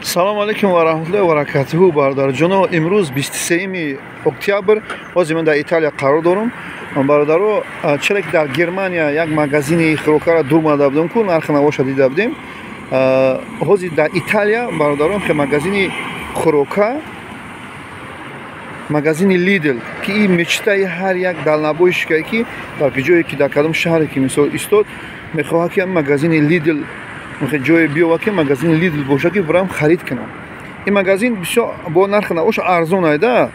салому алейкум ва раҳматуллоҳи ва баракатуҳу бародарҷоно. имрӯз 23 октябр ҳозир ман дар Италия қарор дорам. бародаро, чаре ки дар Германия як магазини хӯрокаро дур мада будем ку нархи навоша дида будем. ҳозир дар Италия бародаро магазини хӯрока, магазини Lidl ки ин мечтаи ҳар як далнабои шикаи ки дар ҷое ки дар кадом шаҳре ки мисол истод мехоҳад ки магазини Lidl ҷое биёва ки магазини Lidl боша ки бурам харид кунам. Ин магазин бисёр бо нархи навоша арзон айда.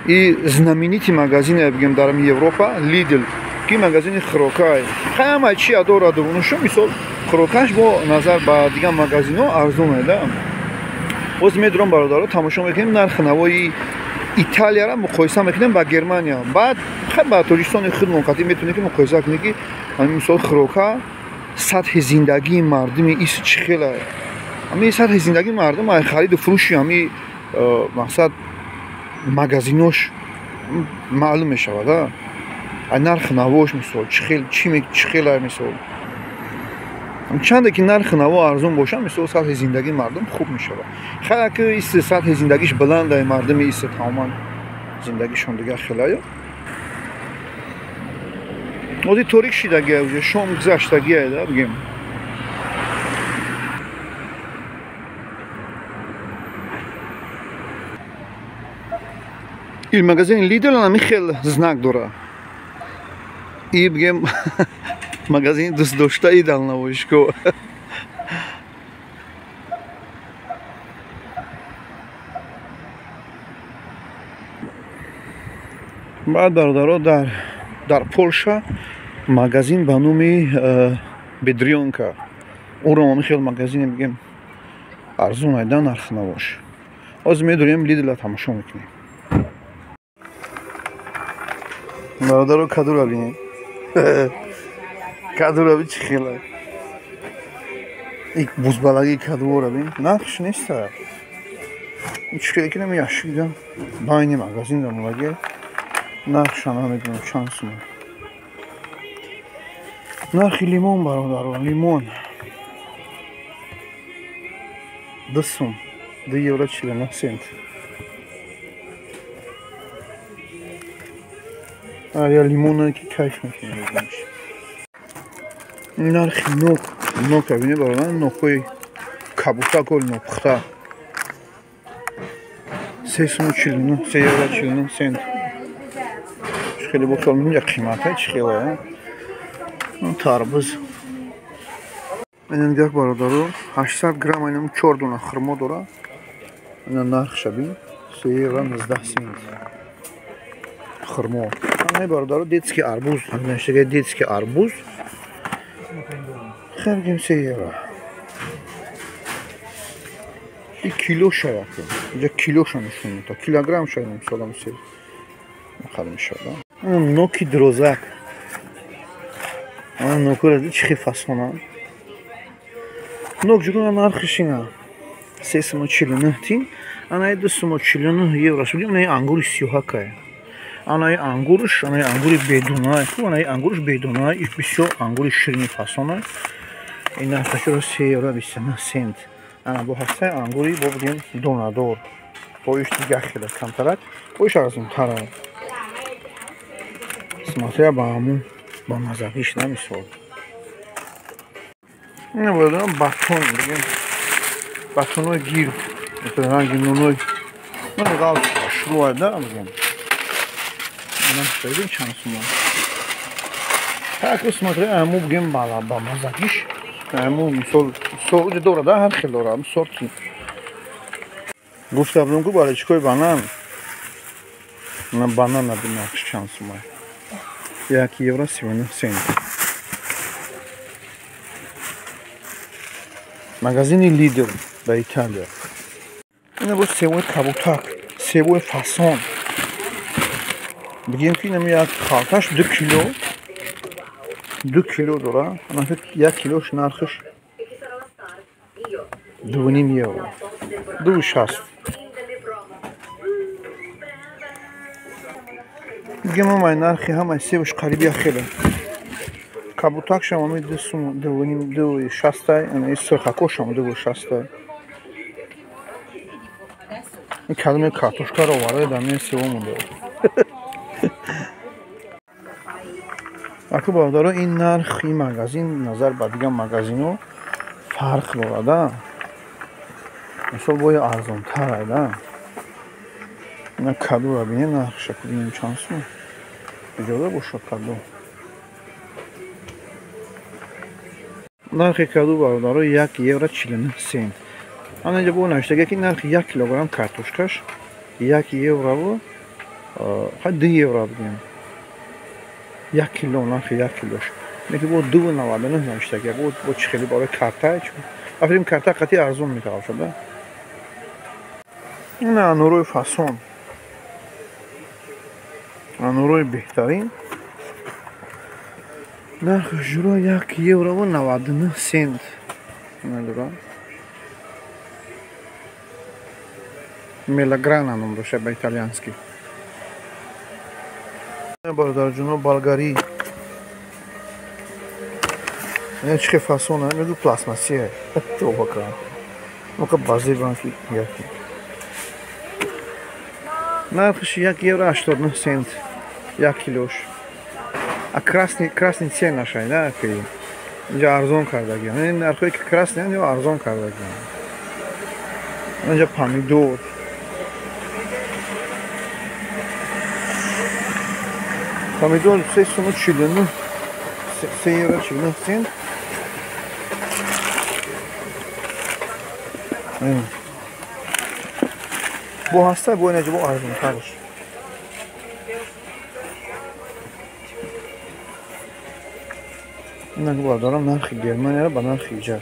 И знаменитый магазин я бигем дар Европа Lidl ки магазини хӯрокай ҳама чи дорад. Унушо мисол хӯрокаш бо назар ба дигар магазино арзон айда. ҳозир медурам бародаро тамошо мекунем нархи навои Италияро муқоиса мекунем ба Германия. Баъд ба Тоҷикистони худмон қатъи метавонем ки муқоиса кунем ки мисол хӯрока сатҳи зиндагии мардуми ис чӣ хела. ҳамин сатҳи зиндагии мардум ай хариду фурӯши ҳамин мақсад магазинош маълум мешавад. ай нархи навош мисол чӣ хела мисол чанде ки нархи наво арзон боша мисол сатҳи зиндагии мардум хуб мешавад. хеле ки ис сатҳи зиндагиш баланд ай мардуми ис тамоман зиндагишон дигар хелаё оди торик шидагия уже шом гузаштагия да бигем. ин магазини Lidl ҳамин хел знак дора. И бигем магазини дӯстдоштаи далнавоишгоҳ. баъд бародаро дар Полша магазин ба номи Бедрёнка. Оро ҳамин хел магазини бигем арзон айда нархи навош. ҳозир медурем Lidl тамошо мекунем. бародаро кадура бинем. кадура би чӣ хела. ин бузбалаги кадура бин нархш неста. чӣ хела ки намияшида байни магазин дамолаги нархша намедонам чанд сум. нархи лимон бародаро, лимон 2 сум, 2 евро 49 сент. я лимона ки кайф мекунем. нархи нок бинӣ бародар, нокҳои кабутакол нопухта 3 сум 49, 3 евро 49 сент. хеле бохел меҷа қимата чӣ хела. тарбуз ин гак бародаро 800 грамм айнам 4 дона хурмо дора. ина нархша бин 3 евро 19 сент. хурмо ҳамаи бародаро детский арбуз ҳамештага детский арбуз хелгим 3 евро. и кило шавад инҷа килоша нишон мета килограмм шавад мисолам се хал мешавад. ноки дрозак нокура чӣ хел фасона нок ҷугуна нархиш ина 3 сум 49 тин анаи 2 сум 49 евро шуди. анаи ангури сиёҳакай анаи ангурш анаи ангури бедунай анаи ангурш бедунай иш бисёр ангури ширини фасонай. ин нархашро 3 евро 29 сент. ана бо ҳастаи ангури бо будем донадор бо иш дигар хела камтарак бо иш арзонтара. смотря ба ҳамун ба мазагиш намисол. ина бояд батон бигем батонои гир ранги ноной нои шурӯ айда бигем. ина шайдем чанд сума. таку смотря ҳамун бигем ба мазагиш ҳамун мисол сорти дора да ҳар хел дора ҳамун сорти. гуфта будем ку барачкои банан. ина банан набинаш чанд сума. 1 евро 39 сент. магазини Lidl ба Италия. ина бо севои кабутак, севои фасон. бигем ки нами як халташ 2 кило 2 кило дора. ана фикр 1 килош нархиш 2,5 евро 2,60. бигем ҳамаи нархи ҳамаи севош қариби як хела. кабутакшам ҳамаи 2 сум 2,60. ана сирхакошам 2,60. این کلمه کارتوشکا رو وارد دامه سوم مونده. اکو بردارو این نرخ این مگزین نظر با دیگه مگزینو فرق داره. مثلا باید ارزان تر ایده. اینا کادو رو بینیم نرخش کنیم چانسو. اجازه باشه کادو. نرخ کادو بردارو 1 یورو 49 سنت. آن اینجا با نوشته که نرخ 1 کیلوگرم کارتوشکاش 1 یورو و 2 یورو بگیم. 1 کیلو نرخ 1 کیلوش. میگه با 2.99 نوشته که با چه خیلی برای کارتا چون افریم کارتا قطعی ارزون میتونه شده. این انوروی فاسون. انوروی بهترین. نرخ جورو 1 یورو و 99 سنت. نداره. Melagrana نام باشه به ایتالیانسکی. بردار جنوب بلغاری. این چه فاسونه؟ میگو پلاستماسیه. تو بکن. موقع بازی بانکی یکی. نرخش 1 یورو 89 سنت. 1 کیلوش. красный цен нашай, да, که اینجا ارزان کرده گیرن. این نرخی که красный اینجا ارزان کرده گیرن. اینجا پامیدور. پامیدور 349 3 یورو 49 سنت. bu hasta bu önce bu ارزان ترش. من دارم نرخ گرمانی رو با نرخ ایجار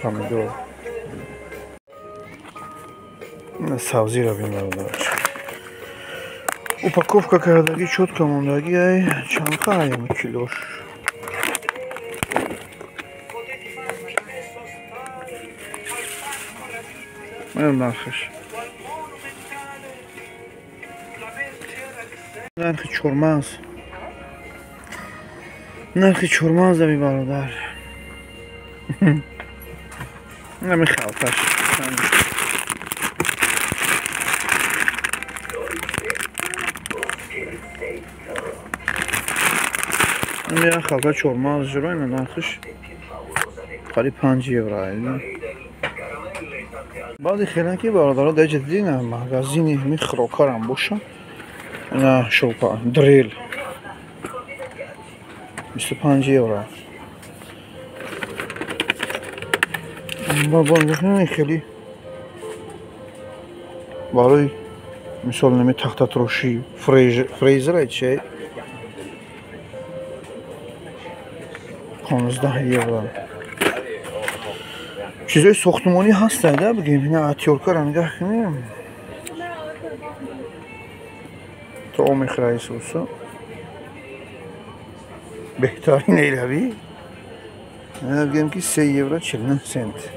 پامیدور سبزی رو بیم بردارش упаковка کردگی چوتکا موندگی چند خواهیم کیلوش من نرخش نرخ چورماز نرخ چورماز بی برادر نمی خلطش نمی خلطه چورماز جلو این نرخش قریب 5 یورو بعد خیلی که برادر در جدید نه مغازینی همی خروکارم باشه نه شوکا دریل 25 یورو با بانگه خیلی برای مثال نمی تخت تروشی فریزر چه 15 یورو چیزای ساختمانی هست ده بگیم اینا اتیورکا رو نگاه کنیم تو اومیخ رئیس اوسا بهترین ایلوی من بگیم که 3 یورو 49 سنت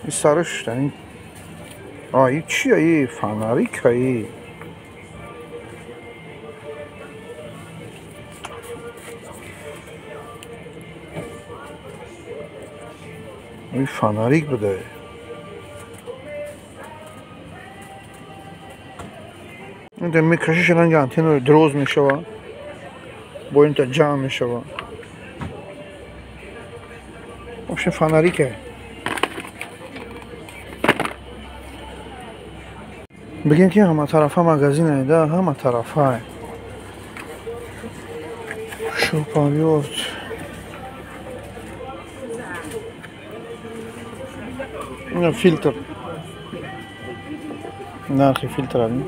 این سرش داریم این چیه این فناریک هایی این فناریک بوده این میکشش الان آنتن رو دروز میشوه با این تا جمع میشوه باشه فناریکه بگیم که همه طرف ها مگزین ایده همه طرف های شوپالیوت این فیلتر نرخی فیلتر هستیم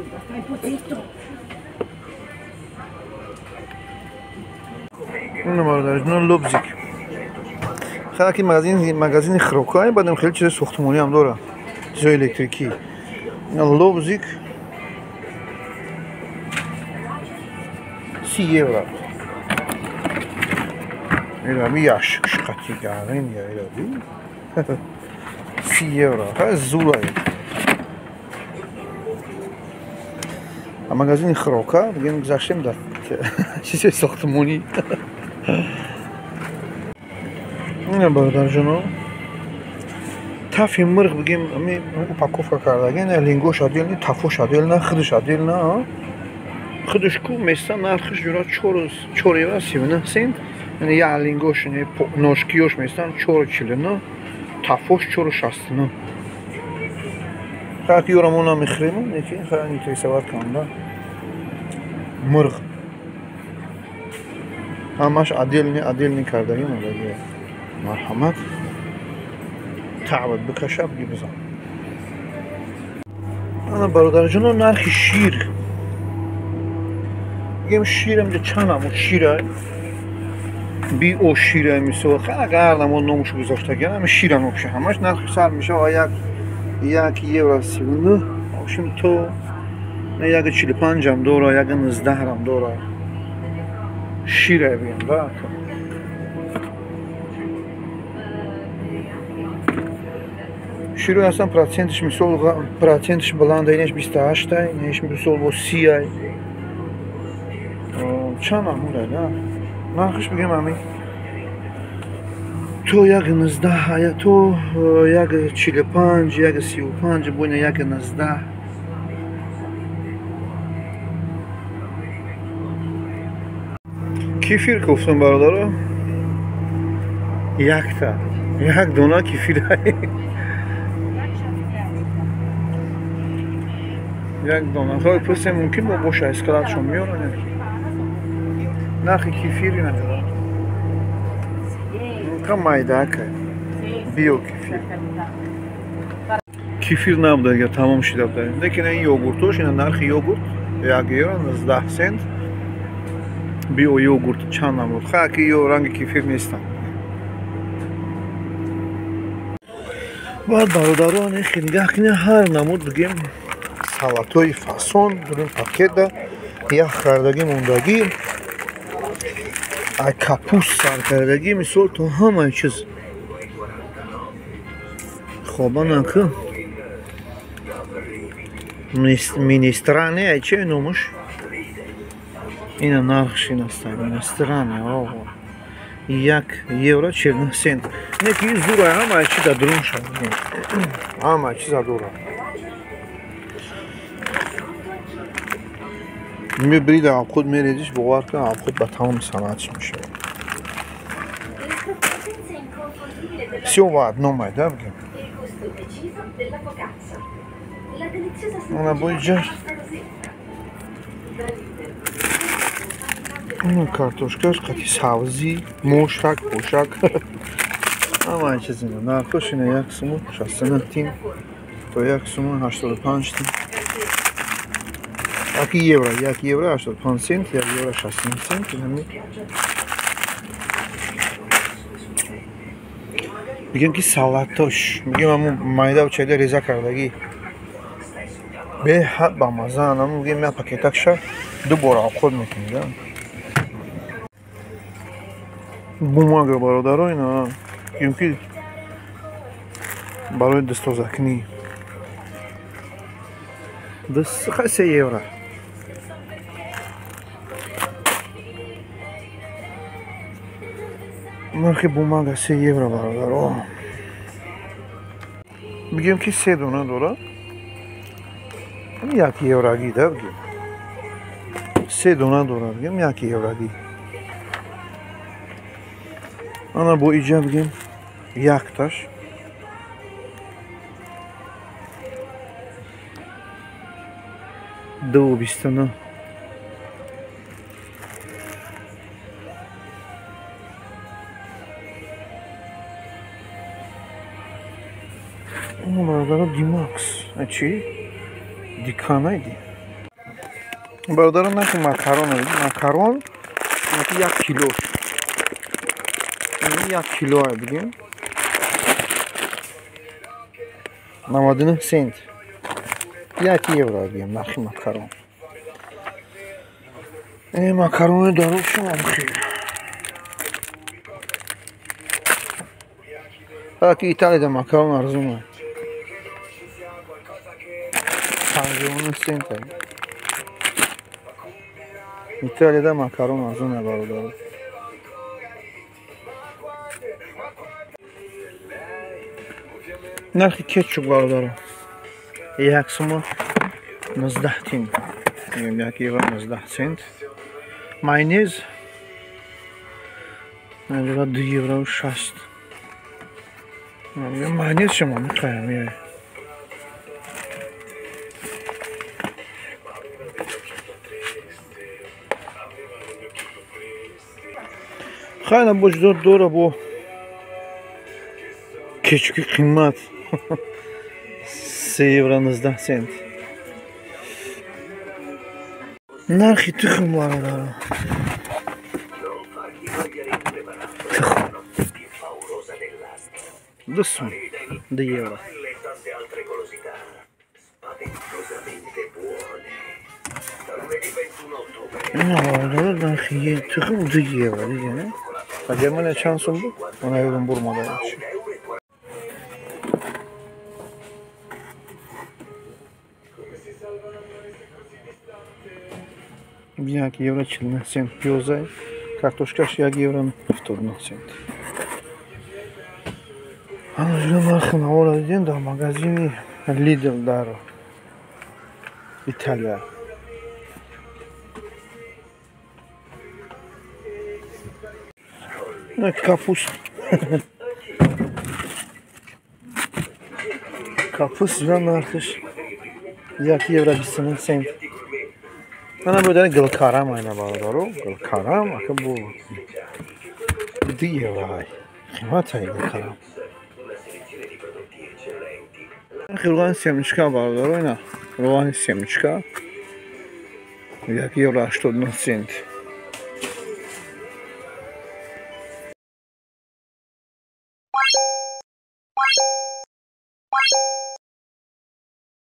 این نماردارش نه لوبزیک خیلی که مگزین خروکای بعدم خیلی چیز ساختمانی هم داره چیزای الکتریکی این لوبزیک 30 یورو ایرانی یاش قطعی گرین یا ایرانی 30 یورو خیلی زوره مگزین خروکا بگیم گذاشتیم در چیزای ساختمانی این برادر جنو тафи мирғ бигем упаковка кардаген лингош отдельно, тафош отдельно, хидиш отдельно. Хидиш ку места нархиш жура 4 евро 70 цент. Yani ya lingoş ne noşkiyoş mesela 4 çileno, tafoş 4.60. Как юрам она михрема, неки ха интересовать канда. Мырг. Амаш отдельный кардаген одаги. Мархамат. Таъбат бикашаб гибза. Ана бародарҷоно нархи шир. Гем ширам ҷа чанам ширай. Би о ширай мисол хагардам он номуш гузоштаган ами ширам обша ҳамаш нархи сар меша ва 1 евро 32 обшим то не 1.45 ам дора 1.19 ам дора ширай бигем да ширай асан процентиш мисол процентиш баланда инеш 28 ай инеш мисол бо 30 ай чанам урай да нархиш бигем ами то 1.19 то 1.45 1.35 буйна 1.19 кефир гуфтам бародаро якта як дона кефир як дона ҳой пурсем мумкин боша эскалатшон меёрад нархи кефири надора майдака био кефир кефир набуда агар тамом шуда буда лекин ин йогуртош ина нархи йогурт 1 евро 19 цент био йогурт чанд намуд хаки ё ранги кефир нестам баъд бародароне нигоҳ кина ҳар намуд бигем салатои фасон дурем пакета ях кардагӣ мондагӣ ай капуст сар кардагӣ мисол то ҳамаи чиз хобанаку министране ай че номуш ина нархш ин аста министране 1 евро 40 цент неки зура ҳамаи чиза дурун шад ҳамаи чиза дура мебрида абхуд мерезиш бовар кун абхуд ба тамоми санаатш мешавад всё в одном да бигем ана боиҷа ана картошкаш қати сабзӣ мошак пошак ҳамаи чиз ина нархош ина 1 сумо 69 тин то 1 сумо 85 тин 1 евро 85 цент 1 евро 60 цент бигем ки салатош мигем аму майда чайда реза кардагӣ беҳад бамаза анаму мигем я пакетакша дубора овқот мекунӣ да бумага бародаро ина мигем ки барои дистозакунӣ 3 евро нархи бумага 3 евро бародаро мигем ки 3 дона дора 1 еврагӣ да бигем 3 дона дора бигем 1 еврагӣ ана бо иҷа бигем якташ ду бистана бародаро димакс чи диканайди бародаро наки макарон макарон 1 кило 1 кило бигем 99 цент 1 евро бигем нархи макарон макарони дароб шумам хеле ки италияда макарон арзуна 59 цент италияда макарон арзуна бародаро нархи кетчуп бародарам 1 сум 19 тин. Мегӯям 1 евро 19 цент. Майонез инҷо 2 евро 60. Майонез шумо мехоҳем. خیلی وجود داره با کچکی قیمت 3 евро 19 цент. نرخی تخم داره. تخم 2 сум 2 евро. نه نرخی تخم 2 евро دیگه نه. اگر من چند سوم بود اون یادم برماده باشه. 1 евро 14 цент пиёза, картошкаш 1 евро 79 цент. Ана жуга нархи навора дидем дар магазини Lidl дар Италия. Капуст. Капуст жуга нархиш 1 евро 29 цент. Ana böyle gılkaram ayna bağlıdır. Gılkaram akı bu. Diye vay. Kıymat ayı gılkaram. Kırgan semçka bağlıdır oyna. Rovan semçka. 1 евро 80 цент.